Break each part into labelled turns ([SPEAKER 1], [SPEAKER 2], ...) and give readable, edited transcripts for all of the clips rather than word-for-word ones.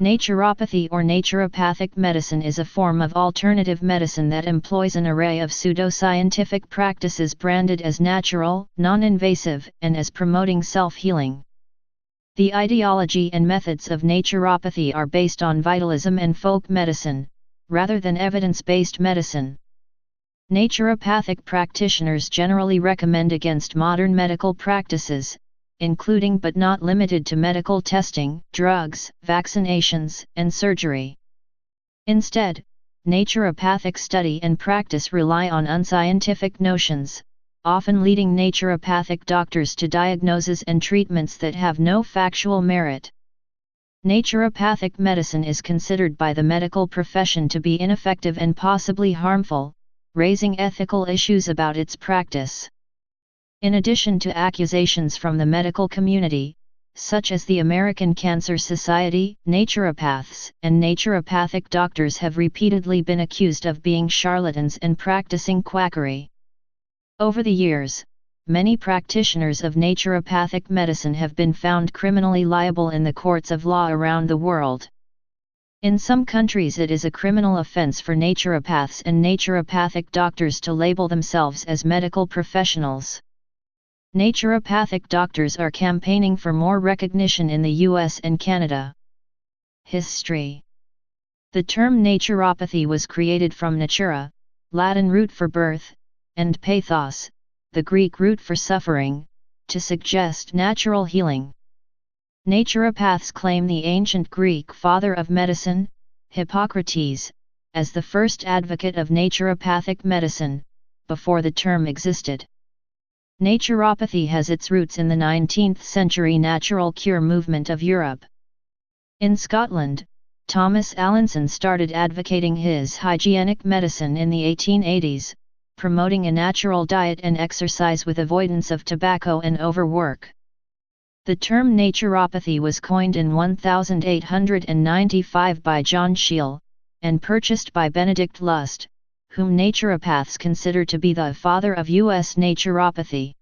[SPEAKER 1] Naturopathy or naturopathic medicine is a form of alternative medicine that employs an array of pseudoscientific practices branded as natural, non-invasive, and as promoting self-healing. The ideology and methods of naturopathy are based on vitalism and folk medicine, rather than evidence-based medicine. Naturopathic practitioners generally recommend against modern medical practices, including but not limited to medical testing, drugs, vaccinations, and surgery. Instead, naturopathic study and practice rely on unscientific notions, often leading naturopathic doctors to diagnoses and treatments that have no factual merit. Naturopathic medicine is considered by the medical profession to be ineffective and possibly harmful, raising ethical issues about its practice. In addition to accusations from the medical community, such as the American Cancer Society, naturopaths and naturopathic doctors have repeatedly been accused of being charlatans and practicing quackery. Over the years, many practitioners of naturopathic medicine have been found criminally liable in the courts of law around the world. In some countries it is a criminal offense for naturopaths and naturopathic doctors to label themselves as medical professionals. Naturopathic doctors are campaigning for more recognition in the US and Canada. History. The term naturopathy was created from natura, Latin root for birth, and pathos, the Greek root for suffering, to suggest natural healing. Naturopaths claim the ancient Greek father of medicine, Hippocrates, as the first advocate of naturopathic medicine, before the term existed. Naturopathy has its roots in the 19th century natural cure movement of Europe. In Scotland, Thomas Allinson started advocating his hygienic medicine in the 1880s, promoting a natural diet and exercise with avoidance of tobacco and overwork. The term naturopathy was coined in 1895 by John Scheele, and purchased by Benedict Lust, whom naturopaths consider to be the father of U.S. naturopathy.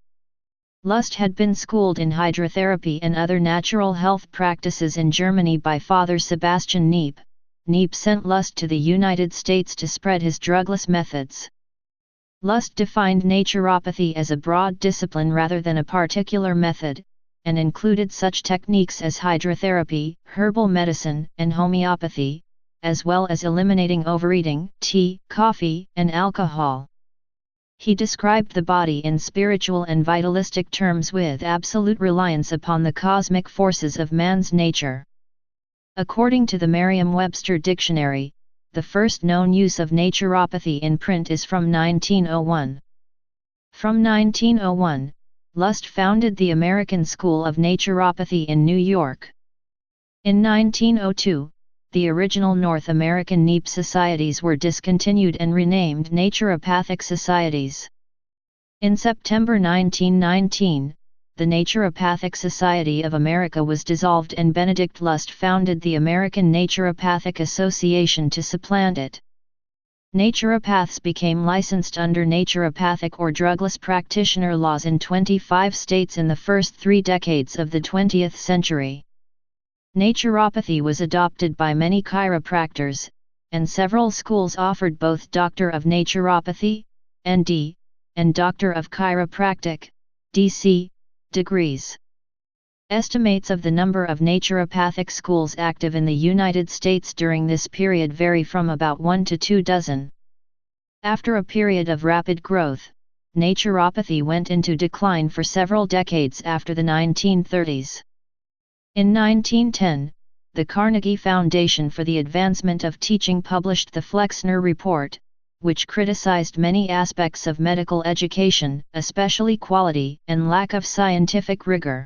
[SPEAKER 1] Lust had been schooled in hydrotherapy and other natural health practices in Germany by Father Sebastian Neep. Neep sent Lust to the United States to spread his drugless methods. Lust defined naturopathy as a broad discipline rather than a particular method, and included such techniques as hydrotherapy, herbal medicine, and homeopathy, as well as eliminating overeating, tea, coffee, and alcohol. He described the body in spiritual and vitalistic terms with absolute reliance upon the cosmic forces of man's nature. According to the Merriam-Webster Dictionary, the first known use of naturopathy in print is from 1901. From 1901, Lust founded the American School of Naturopathy in New York. In 1902, the original North American Neep societies were discontinued and renamed Naturopathic Societies. In September 1919, the Naturopathic Society of America was dissolved and Benedict Lust founded the American Naturopathic Association to supplant it. Naturopaths became licensed under naturopathic or drugless practitioner laws in 25 states in the first 3 decades of the 20th century. Naturopathy was adopted by many chiropractors, and several schools offered both Doctor of Naturopathy, ND, and Doctor of Chiropractic, DC, degrees. Estimates of the number of naturopathic schools active in the United States during this period vary from about 1 to 2 dozen. After a period of rapid growth, naturopathy went into decline for several decades after the 1930s. In 1910, the Carnegie Foundation for the Advancement of Teaching published the Flexner Report, which criticized many aspects of medical education, especially quality and lack of scientific rigor.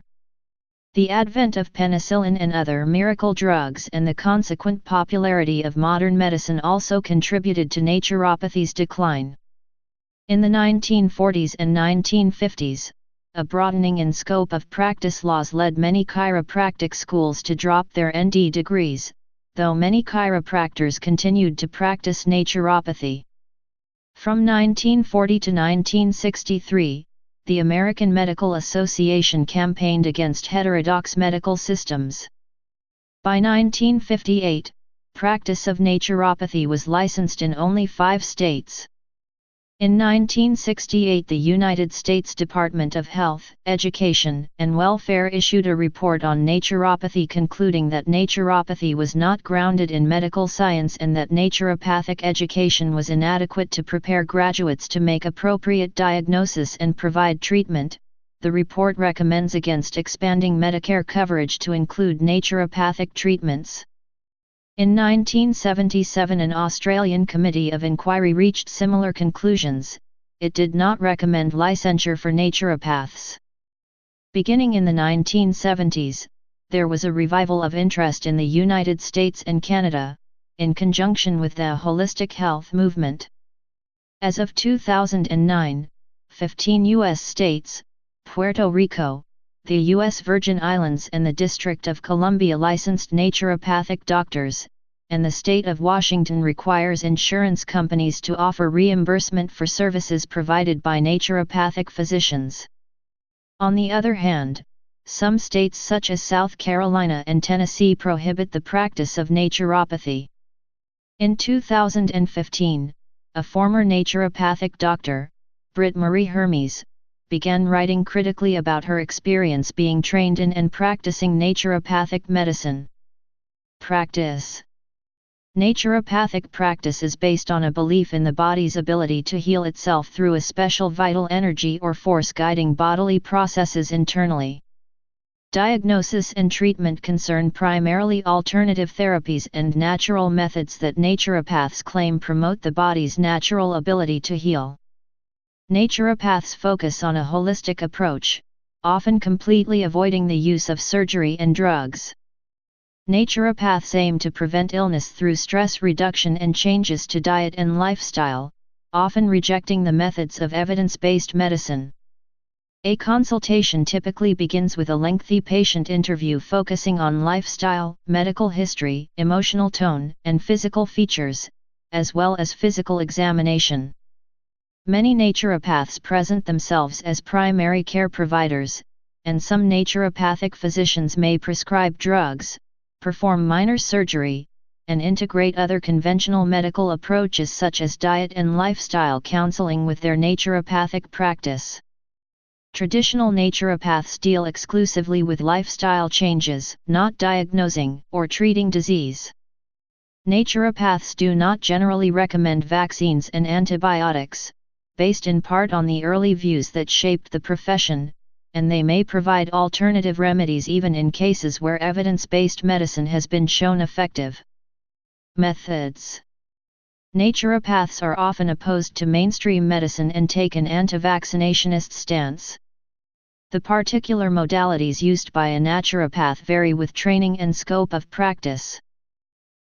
[SPEAKER 1] The advent of penicillin and other miracle drugs and the consequent popularity of modern medicine also contributed to naturopathy's decline. In the 1940s and 1950s, a broadening in scope of practice laws led many chiropractic schools to drop their ND degrees, though many chiropractors continued to practice naturopathy. From 1940 to 1963, the American Medical Association campaigned against heterodox medical systems. By 1958, practice of naturopathy was licensed in only 5 states. In 1968, the United States Department of Health, Education, and Welfare issued a report on naturopathy concluding that naturopathy was not grounded in medical science and that naturopathic education was inadequate to prepare graduates to make appropriate diagnosis and provide treatment. The report recommends against expanding Medicare coverage to include naturopathic treatments. In 1977, an Australian committee of inquiry reached similar conclusions. It did not recommend licensure for naturopaths. Beginning in the 1970s, there was a revival of interest in the United States and Canada, in conjunction with the holistic health movement. As of 2009, 15 U.S. states, Puerto Rico, the U.S. Virgin Islands and the District of Columbia licensed naturopathic doctors, and the state of Washington requires insurance companies to offer reimbursement for services provided by naturopathic physicians. On the other hand, some states such as South Carolina and Tennessee prohibit the practice of naturopathy. In 2015, a former naturopathic doctor, Britt Marie Hermes, began writing critically about her experience being trained in and practicing naturopathic medicine. Practice. Naturopathic practice is based on a belief in the body's ability to heal itself through a special vital energy or force guiding bodily processes internally. Diagnosis and treatment concern primarily alternative therapies and natural methods that naturopaths claim promote the body's natural ability to heal. Naturopaths focus on a holistic approach, often completely avoiding the use of surgery and drugs. Naturopaths aim to prevent illness through stress reduction and changes to diet and lifestyle, often rejecting the methods of evidence-based medicine. A consultation typically begins with a lengthy patient interview focusing on lifestyle, medical history, emotional tone, and physical features, as well as physical examination. Many naturopaths present themselves as primary care providers, and some naturopathic physicians may prescribe drugs, perform minor surgery, and integrate other conventional medical approaches such as diet and lifestyle counseling with their naturopathic practice. Traditional naturopaths deal exclusively with lifestyle changes, not diagnosing or treating disease. Naturopaths do not generally recommend vaccines and antibiotics, based in part on the early views that shaped the profession, and they may provide alternative remedies even in cases where evidence-based medicine has been shown effective. Methods. Naturopaths are often opposed to mainstream medicine and take an anti-vaccinationist stance. The particular modalities used by a naturopath vary with training and scope of practice.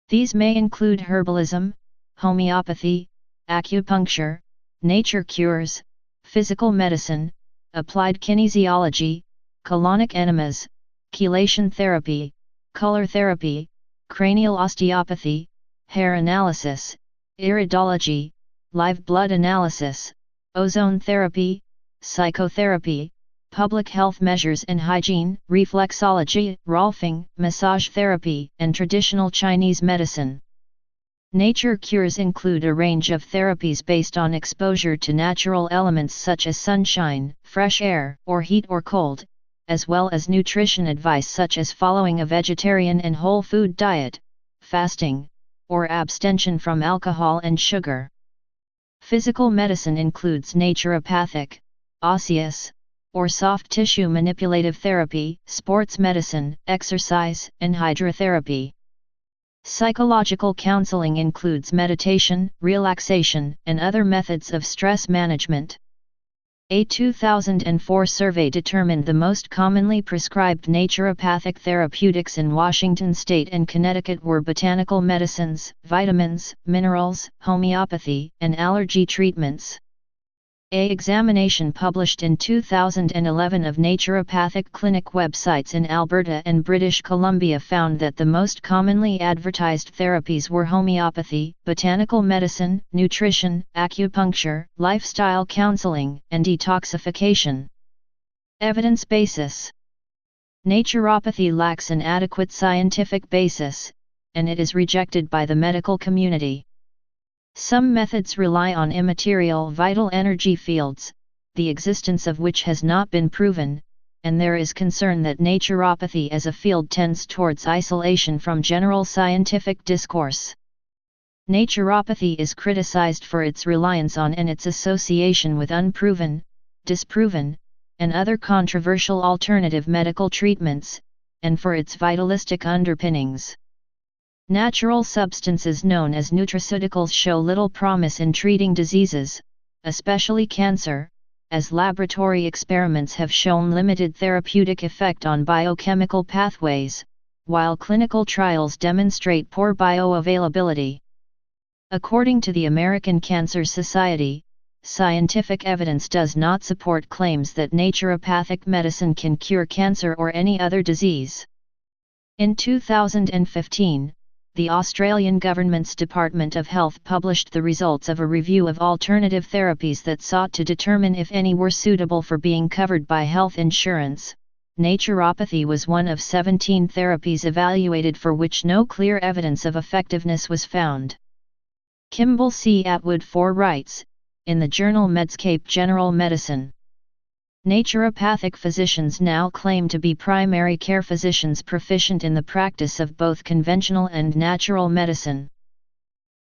[SPEAKER 1] These may include herbalism, homeopathy, acupuncture, nature cures, physical medicine, applied kinesiology, colonic enemas, chelation therapy, color therapy, cranial osteopathy, hair analysis, iridology, live blood analysis, ozone therapy, psychotherapy, public health measures and hygiene, reflexology, rolfing, massage therapy, and traditional Chinese medicine. Nature cures include a range of therapies based on exposure to natural elements such as sunshine, fresh air, or heat or cold, as well as nutrition advice such as following a vegetarian and whole food diet, fasting, or abstention from alcohol and sugar. Physical medicine includes naturopathic, osseous, or soft tissue manipulative therapy, sports medicine, exercise, and hydrotherapy. Psychological counseling includes meditation, relaxation, and other methods of stress management. A 2004 survey determined the most commonly prescribed naturopathic therapeutics in Washington state and Connecticut were botanical medicines, vitamins, minerals, homeopathy, and allergy treatments. An examination published in 2011 of naturopathic clinic websites in Alberta and British Columbia found that the most commonly advertised therapies were homeopathy, botanical medicine, nutrition, acupuncture, lifestyle counseling, and detoxification. Evidence basis. Naturopathy lacks an adequate scientific basis, and it is rejected by the medical community. Some methods rely on immaterial vital energy fields, the existence of which has not been proven, and there is concern that naturopathy as a field tends towards isolation from general scientific discourse. Naturopathy is criticized for its reliance on and its association with unproven, disproven, and other controversial alternative medical treatments, and for its vitalistic underpinnings. Natural substances known as nutraceuticals show little promise in treating diseases, especially cancer, as laboratory experiments have shown limited therapeutic effect on biochemical pathways, while clinical trials demonstrate poor bioavailability. According to the American Cancer Society, scientific evidence does not support claims that naturopathic medicine can cure cancer or any other disease. In 2015, the Australian government's Department of Health published the results of a review of alternative therapies that sought to determine if any were suitable for being covered by health insurance. Naturopathy was one of 17 therapies evaluated for which no clear evidence of effectiveness was found. Kimball C. Atwood IV writes, in the journal Medscape General Medicine, naturopathic physicians now claim to be primary care physicians proficient in the practice of both conventional and natural medicine.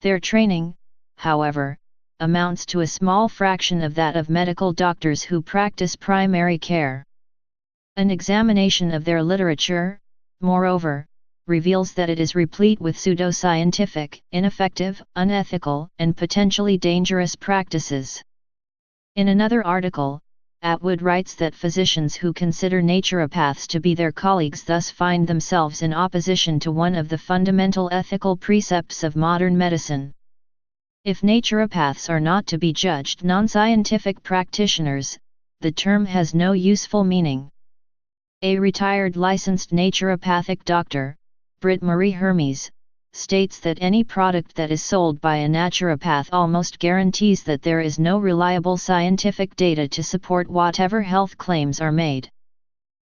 [SPEAKER 1] Their training, however, amounts to a small fraction of that of medical doctors who practice primary care. An examination of their literature, moreover, reveals that it is replete with pseudoscientific, ineffective, unethical, and potentially dangerous practices. In another article, Atwood writes that physicians who consider naturopaths to be their colleagues thus find themselves in opposition to one of the fundamental ethical precepts of modern medicine. If naturopaths are not to be judged non-scientific practitioners, the term has no useful meaning. A retired licensed naturopathic doctor, Britt Marie Hermes, states that any product that is sold by a naturopath almost guarantees that there is no reliable scientific data to support whatever health claims are made.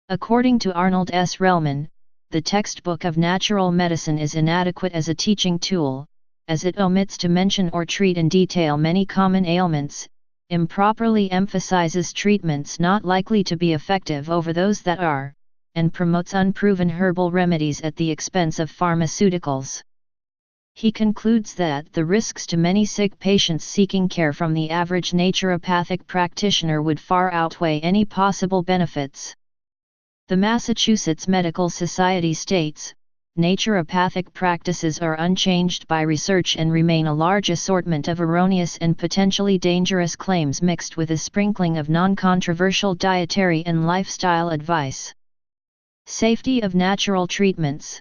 [SPEAKER 1] According to Arnold S. Relman, the textbook of natural medicine is inadequate as a teaching tool, as it omits to mention or treat in detail many common ailments, improperly emphasizes treatments not likely to be effective over those that are, and promotes unproven herbal remedies at the expense of pharmaceuticals. He concludes that the risks to many sick patients seeking care from the average naturopathic practitioner would far outweigh any possible benefits. The Massachusetts Medical Society states, naturopathic practices are unchanged by research and remain a large assortment of erroneous and potentially dangerous claims mixed with a sprinkling of non-controversial dietary and lifestyle advice. Safety of natural treatments.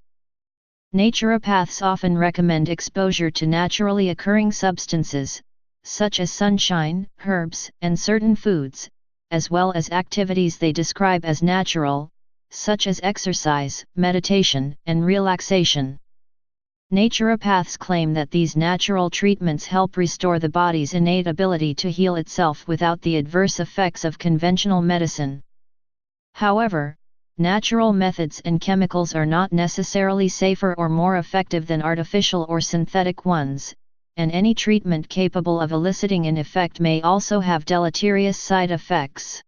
[SPEAKER 1] Naturopaths often recommend exposure to naturally occurring substances, such as sunshine, herbs, and certain foods, as well as activities they describe as natural, such as exercise, meditation, and relaxation. Naturopaths claim that these natural treatments help restore the body's innate ability to heal itself without the adverse effects of conventional medicine. However, natural methods and chemicals are not necessarily safer or more effective than artificial or synthetic ones, and any treatment capable of eliciting an effect may also have deleterious side effects.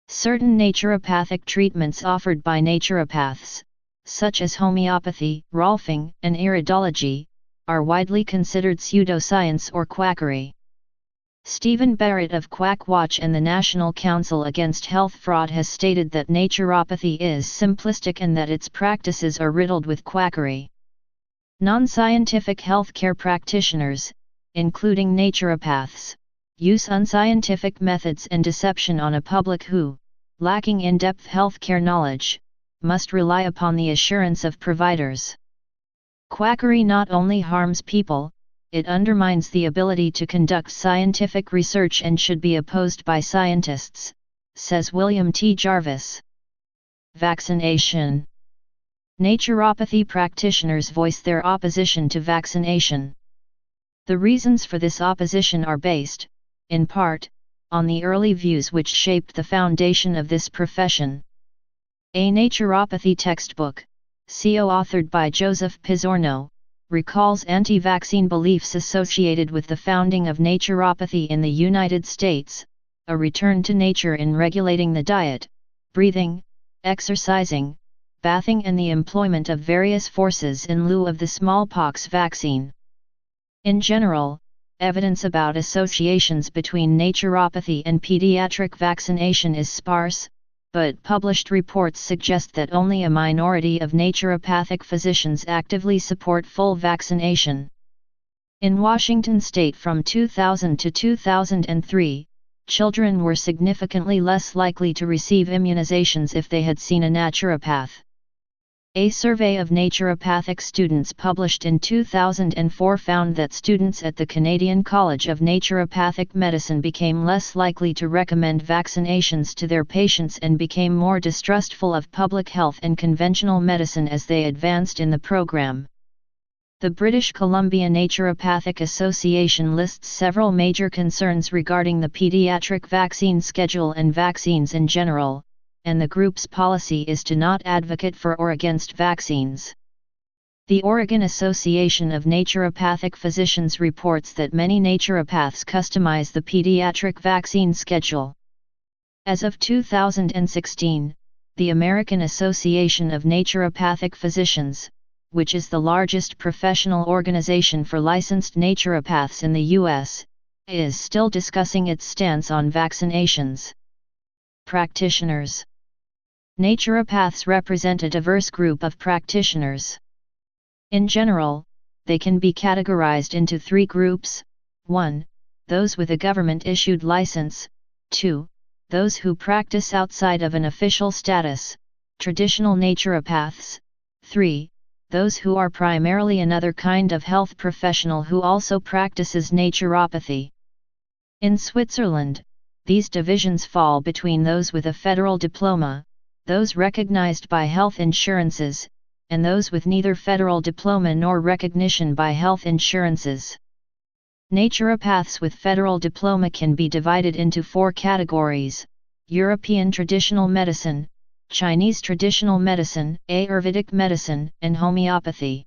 [SPEAKER 1] Certain naturopathic treatments offered by naturopaths, such as homeopathy, rolfing, and iridology, are widely considered pseudoscience or quackery. Stephen Barrett of Quackwatch and the National Council Against Health Fraud has stated that naturopathy is simplistic and that its practices are riddled with quackery. Non-scientific healthcare practitioners, including naturopaths, use unscientific methods and deception on a public who, lacking in-depth healthcare knowledge, must rely upon the assurance of providers. Quackery not only harms people, it undermines the ability to conduct scientific research and should be opposed by scientists, says William T. Jarvis. Vaccination. Naturopathy practitioners voice their opposition to vaccination. The reasons for this opposition are based, in part, on the early views which shaped the foundation of this profession. A naturopathy textbook, co-authored by Joseph Pizzorno, recalls anti-vaccine beliefs associated with the founding of naturopathy in the United States, a return to nature in regulating the diet, breathing, exercising, bathing and the employment of various forces in lieu of the smallpox vaccine. In general, evidence about associations between naturopathy and pediatric vaccination is sparse, but published reports suggest that only a minority of naturopathic physicians actively support full vaccination. In Washington state from 2000 to 2003, children were significantly less likely to receive immunizations if they had seen a naturopath. A survey of naturopathic students published in 2004 found that students at the Canadian College of Naturopathic Medicine became less likely to recommend vaccinations to their patients and became more distrustful of public health and conventional medicine as they advanced in the program. The British Columbia Naturopathic Association lists several major concerns regarding the pediatric vaccine schedule and vaccines in general, and the group's policy is to not advocate for or against vaccines. The Oregon Association of Naturopathic Physicians reports that many naturopaths customize the pediatric vaccine schedule. As of 2016, the American Association of Naturopathic Physicians, which is the largest professional organization for licensed naturopaths in the U.S., is still discussing its stance on vaccinations. Practitioners. Naturopaths represent a diverse group of practitioners. In general, they can be categorized into three groups: 1. Those with a government-issued license; 2. Those who practice outside of an official status, traditional naturopaths; 3. Those who are primarily another kind of health professional who also practices naturopathy. In Switzerland, these divisions fall between those with a federal diploma, those recognized by health insurances, and those with neither federal diploma nor recognition by health insurances. Naturopaths with federal diploma can be divided into four categories: European traditional medicine, Chinese traditional medicine, Ayurvedic medicine, and homeopathy.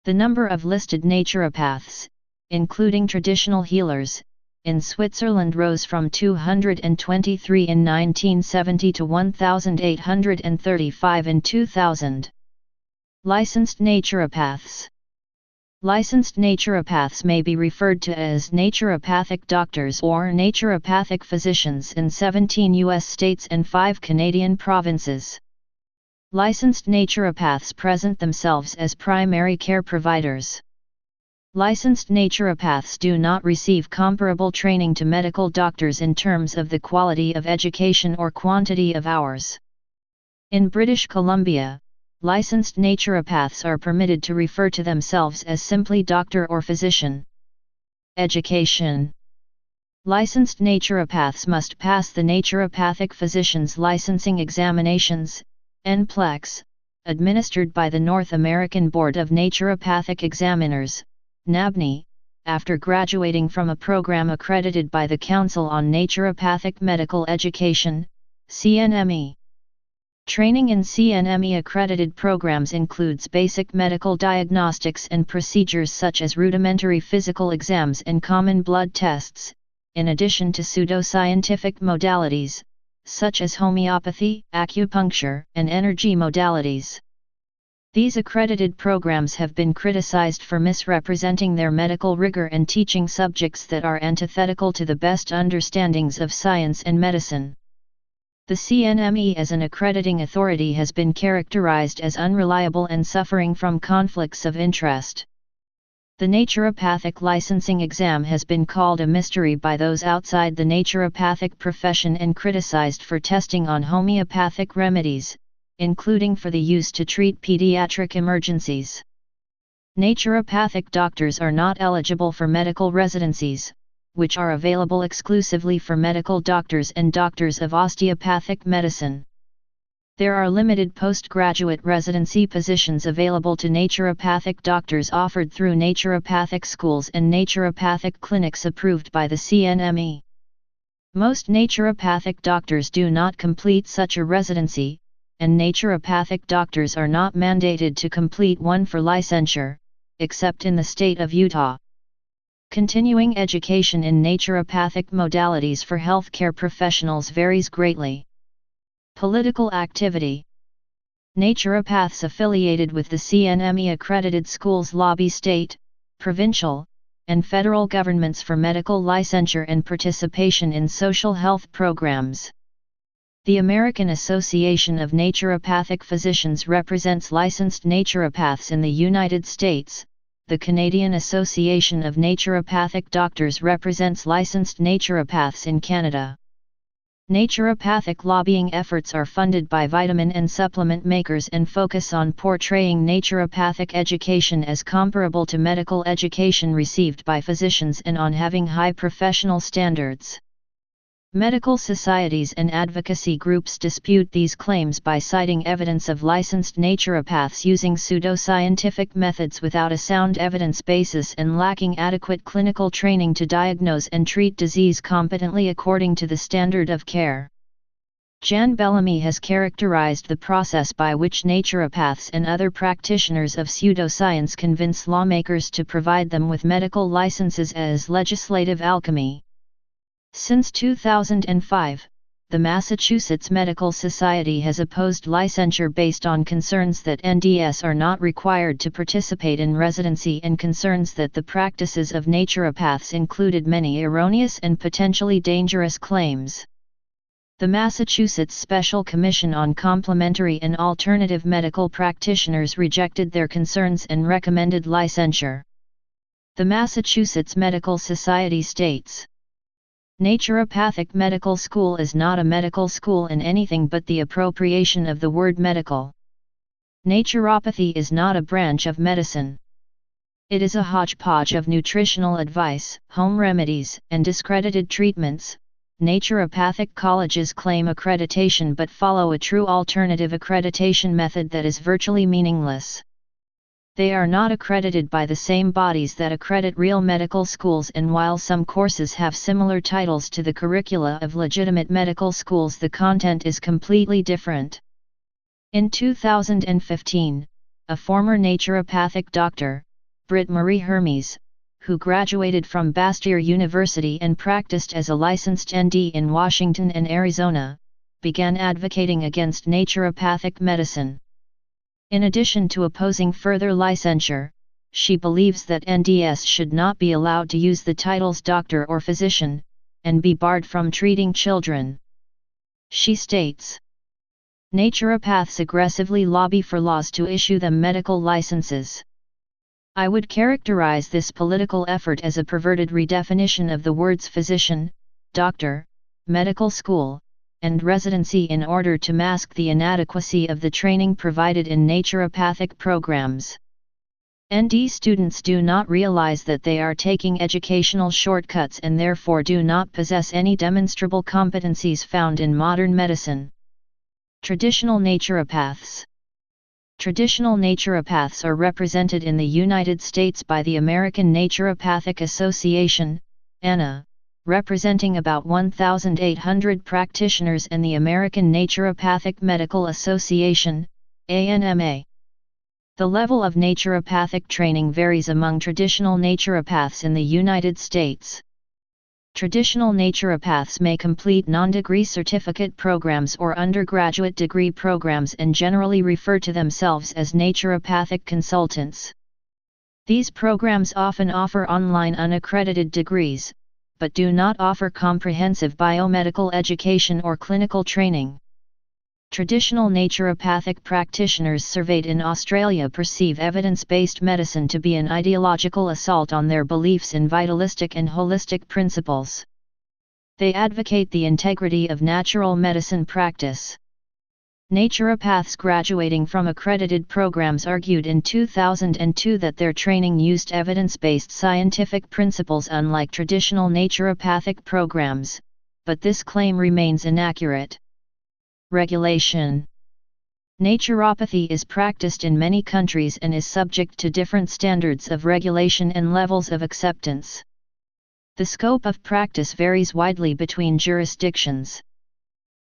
[SPEAKER 1] The number of listed naturopaths, including traditional healers, in Switzerland rose from 223 in 1970 to 1,835 in 2000. Licensed naturopaths. Licensed naturopaths may be referred to as naturopathic doctors or naturopathic physicians in 17 U.S. states and 5 Canadian provinces. Licensed naturopaths present themselves as primary care providers. Licensed naturopaths do not receive comparable training to medical doctors in terms of the quality of education or quantity of hours. In British Columbia, licensed naturopaths are permitted to refer to themselves as simply doctor or physician. Education. Licensed naturopaths must pass the Naturopathic Physicians Licensing Examinations, NCLEX, administered by the North American Board of Naturopathic Examiners, NABNE, after graduating from a program accredited by the Council on Naturopathic Medical Education, CNME. Training in CNME accredited programs includes basic medical diagnostics and procedures such as rudimentary physical exams and common blood tests, in addition to pseudoscientific modalities, such as homeopathy, acupuncture, and energy modalities. These accredited programs have been criticized for misrepresenting their medical rigor and teaching subjects that are antithetical to the best understandings of science and medicine. The CNME as an accrediting authority has been characterized as unreliable and suffering from conflicts of interest. The naturopathic licensing exam has been called a mystery by those outside the naturopathic profession and criticized for testing on homeopathic remedies, including for the use to treat pediatric emergencies. Naturopathic doctors are not eligible for medical residencies, which are available exclusively for medical doctors and doctors of osteopathic medicine. There are limited postgraduate residency positions available to naturopathic doctors offered through naturopathic schools and naturopathic clinics approved by the CNME. Most naturopathic doctors do not complete such a residency, and naturopathic doctors are not mandated to complete one for licensure, except in the state of Utah. Continuing education in naturopathic modalities for healthcare professionals varies greatly. Political activity. Naturopaths affiliated with the CNME accredited schools lobby state, provincial, and federal governments for medical licensure and participation in social health programs. The American Association of Naturopathic Physicians represents licensed naturopaths in the United States. The Canadian Association of Naturopathic Doctors represents licensed naturopaths in Canada. Naturopathic lobbying efforts are funded by vitamin and supplement makers and focus on portraying naturopathic education as comparable to medical education received by physicians and on having high professional standards. Medical societies and advocacy groups dispute these claims by citing evidence of licensed naturopaths using pseudoscientific methods without a sound evidence basis and lacking adequate clinical training to diagnose and treat disease competently according to the standard of care. Jan Bellamy has characterized the process by which naturopaths and other practitioners of pseudoscience convince lawmakers to provide them with medical licenses as legislative alchemy. Since 2005, the Massachusetts Medical Society has opposed licensure based on concerns that NDS are not required to participate in residency and concerns that the practices of naturopaths included many erroneous and potentially dangerous claims. The Massachusetts Special Commission on Complementary and Alternative Medical Practitioners rejected their concerns and recommended licensure. The Massachusetts Medical Society states, "Naturopathic medical school is not a medical school in anything but the appropriation of the word medical. Naturopathy is not a branch of medicine. It is a hodgepodge of nutritional advice, home remedies, and discredited treatments. Naturopathic colleges claim accreditation but follow a true alternative accreditation method that is virtually meaningless. They are not accredited by the same bodies that accredit real medical schools, and while some courses have similar titles to the curricula of legitimate medical schools, the content is completely different." In 2015, a former naturopathic doctor, Britt Marie Hermes, who graduated from Bastyr University and practiced as a licensed ND in Washington and Arizona, began advocating against naturopathic medicine. In addition to opposing further licensure, she believes that NDS should not be allowed to use the titles doctor or physician, and be barred from treating children. She states, "Naturopaths aggressively lobby for laws to issue them medical licenses. I would characterize this political effort as a perverted redefinition of the words physician, doctor, medical school, and residency in order to mask the inadequacy of the training provided in naturopathic programs. ND students do not realize that they are taking educational shortcuts and therefore do not possess any demonstrable competencies found in modern medicine." Traditional naturopaths. Traditional naturopaths are represented in the United States by the American Naturopathic Association, ANA, representing about 1,800 practitioners, and the American Naturopathic Medical Association, ANMA. The level of naturopathic training varies among traditional naturopaths in the United States. Traditional naturopaths may complete non-degree certificate programs or undergraduate degree programs and generally refer to themselves as naturopathic consultants. These programs often offer online unaccredited degrees, but do not offer comprehensive biomedical education or clinical training. Traditional naturopathic practitioners surveyed in Australia perceive evidence-based medicine to be an ideological assault on their beliefs in vitalistic and holistic principles. They advocate the integrity of natural medicine practice. Naturopaths graduating from accredited programs argued in 2002 that their training used evidence-based scientific principles unlike traditional naturopathic programs, but this claim remains inaccurate. Regulation. Naturopathy is practiced in many countries and is subject to different standards of regulation and levels of acceptance. The scope of practice varies widely between jurisdictions.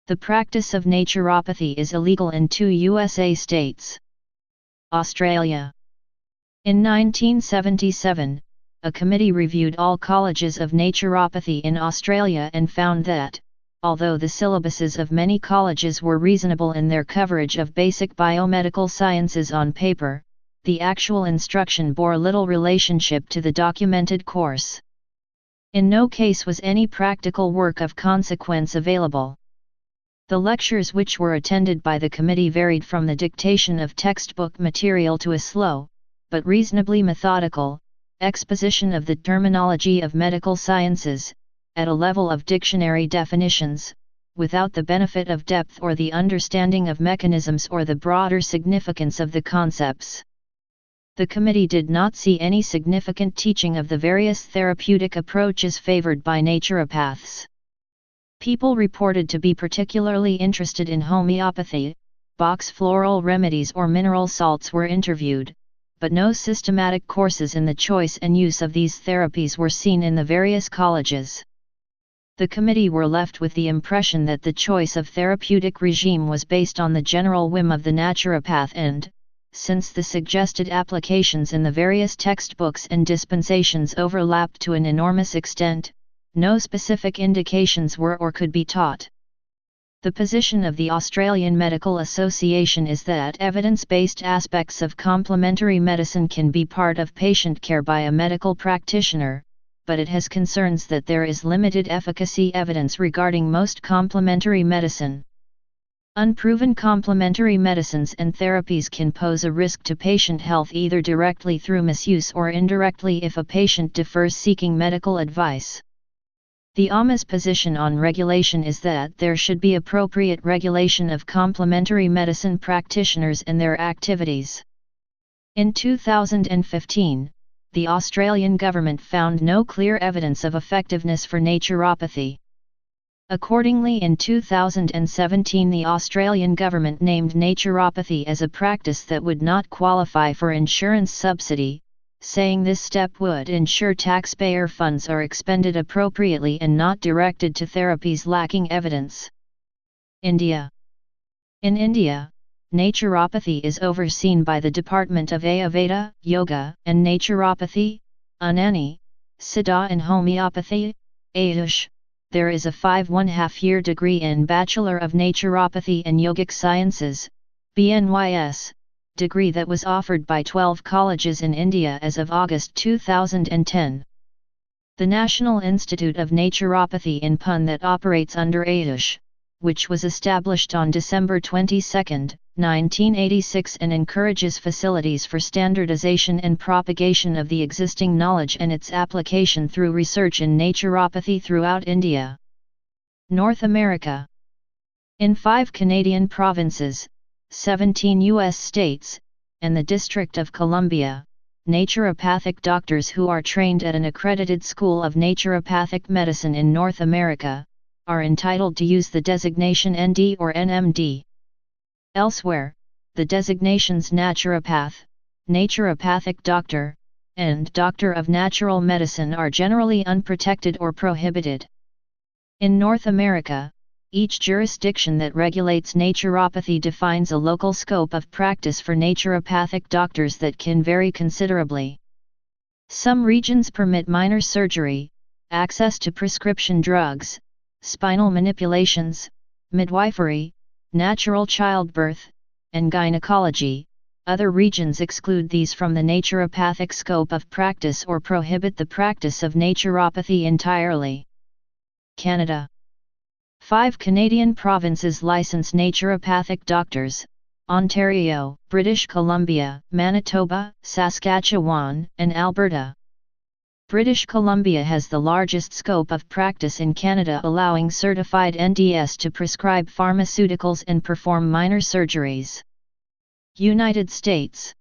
[SPEAKER 1] The practice of naturopathy is illegal in 2 USA states. Australia. In 1977, a committee reviewed all colleges of naturopathy in Australia and found that, although the syllabuses of many colleges were reasonable in their coverage of basic biomedical sciences on paper, the actual instruction bore little relationship to the documented course. In no case was any practical work of consequence available. The lectures which were attended by the committee varied from the dictation of textbook material to a slow, but reasonably methodical, exposition of the terminology of medical sciences, at a level of dictionary definitions, without the benefit of depth or the understanding of mechanisms or the broader significance of the concepts. The committee did not see any significant teaching of the various therapeutic approaches favored by naturopaths. People reported to be particularly interested in homeopathy, box floral remedies or mineral salts were interviewed, but no systematic courses in the choice and use of these therapies were seen in the various colleges. The committee were left with the impression that the choice of therapeutic regime was based on the general whim of the naturopath and, since the suggested applications in the various textbooks and dispensations overlapped to an enormous extent, no specific indications were or could be taught. The position of the Australian Medical Association is that evidence-based aspects of complementary medicine can be part of patient care by a medical practitioner, but it has concerns that there is limited efficacy evidence regarding most complementary medicine. Unproven complementary medicines and therapies can pose a risk to patient health either directly through misuse or indirectly if a patient defers seeking medical advice. The AMA's position on regulation is that there should be appropriate regulation of complementary medicine practitioners and their activities. In 2015, the Australian government found no clear evidence of effectiveness for naturopathy. Accordingly, in 2017 the Australian government named naturopathy as a practice that would not qualify for insurance subsidy, saying this step would ensure taxpayer funds are expended appropriately and not directed to therapies lacking evidence. India. In India, naturopathy is overseen by the Department of Ayurveda, Yoga and Naturopathy, Unani, Siddha and Homeopathy, Ayush. There is a 5.5-year degree in Bachelor of Naturopathy and Yogic Sciences, BNYS, degree that was offered by 12 colleges in India as of August 2010. The National Institute of Naturopathy in Pune that operates under Ayush, which was established on December 22, 1986 and encourages facilities for standardization and propagation of the existing knowledge and its application through research in naturopathy throughout India. North America. In 5 Canadian provinces, 17 U.S. states, and the District of Columbia, naturopathic doctors who are trained at an accredited school of naturopathic medicine in North America, are entitled to use the designation ND or NMD. Elsewhere, the designations naturopath, naturopathic doctor, and doctor of natural medicine are generally unprotected or prohibited. In North America, each jurisdiction that regulates naturopathy defines a local scope of practice for naturopathic doctors that can vary considerably. Some regions permit minor surgery, access to prescription drugs, spinal manipulations, midwifery, natural childbirth, and gynecology. Other regions exclude these from the naturopathic scope of practice or prohibit the practice of naturopathy entirely. Canada. 5 Canadian provinces license naturopathic doctors: Ontario, British Columbia, Manitoba, Saskatchewan, and Alberta. British Columbia has the largest scope of practice in Canada, allowing certified NDS to prescribe pharmaceuticals and perform minor surgeries. United States.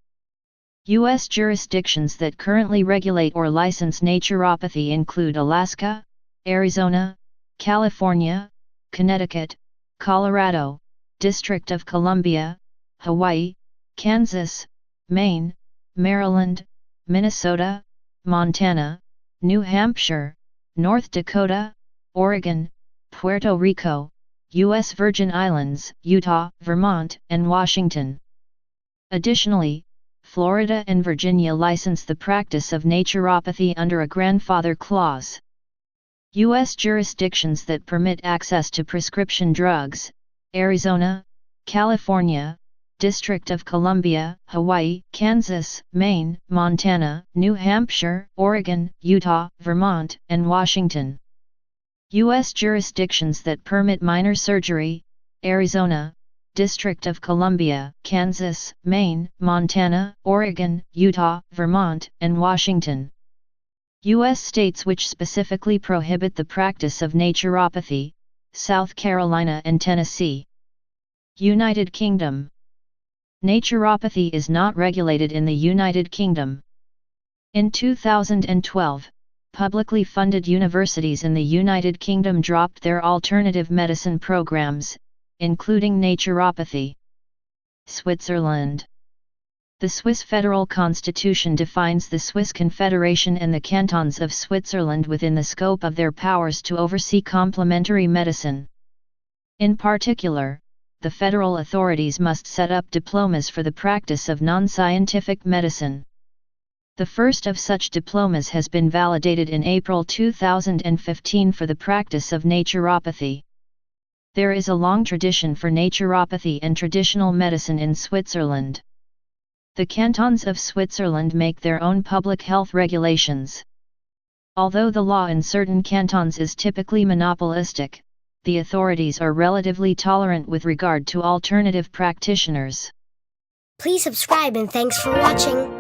[SPEAKER 1] U.S. jurisdictions that currently regulate or license naturopathy include Alaska, Arizona, California, Connecticut, Colorado, District of Columbia, Hawaii, Kansas, Maine, Maryland, Minnesota, Montana, New Hampshire, North Dakota, Oregon, Puerto Rico, U.S. Virgin Islands, Utah, Vermont, and Washington. Additionally, Florida and Virginia license the practice of naturopathy under a grandfather clause. U.S. jurisdictions that permit access to prescription drugs: Arizona, California, District of Columbia, Hawaii, Kansas, Maine, Montana, New Hampshire, Oregon, Utah, Vermont, and Washington. U.S. jurisdictions that permit minor surgery: Arizona, District of Columbia, Kansas, Maine, Montana, Oregon, Utah, Vermont, and Washington. U.S. states which specifically prohibit the practice of naturopathy: South Carolina and Tennessee. United Kingdom. Naturopathy is not regulated in the United Kingdom. In 2012, publicly funded universities in the United Kingdom dropped their alternative medicine programs, including naturopathy. Switzerland. The Swiss Federal Constitution defines the Swiss Confederation and the cantons of Switzerland within the scope of their powers to oversee complementary medicine. In particular, the federal authorities must set up diplomas for the practice of non-scientific medicine. The first of such diplomas has been validated in April 2015 for the practice of naturopathy. There is a long tradition for naturopathy and traditional medicine in Switzerland. The cantons of Switzerland make their own public health regulations. Although the law in certain cantons is typically monopolistic, the authorities are relatively tolerant with regard to alternative practitioners.
[SPEAKER 2] Please subscribe and thanks for watching.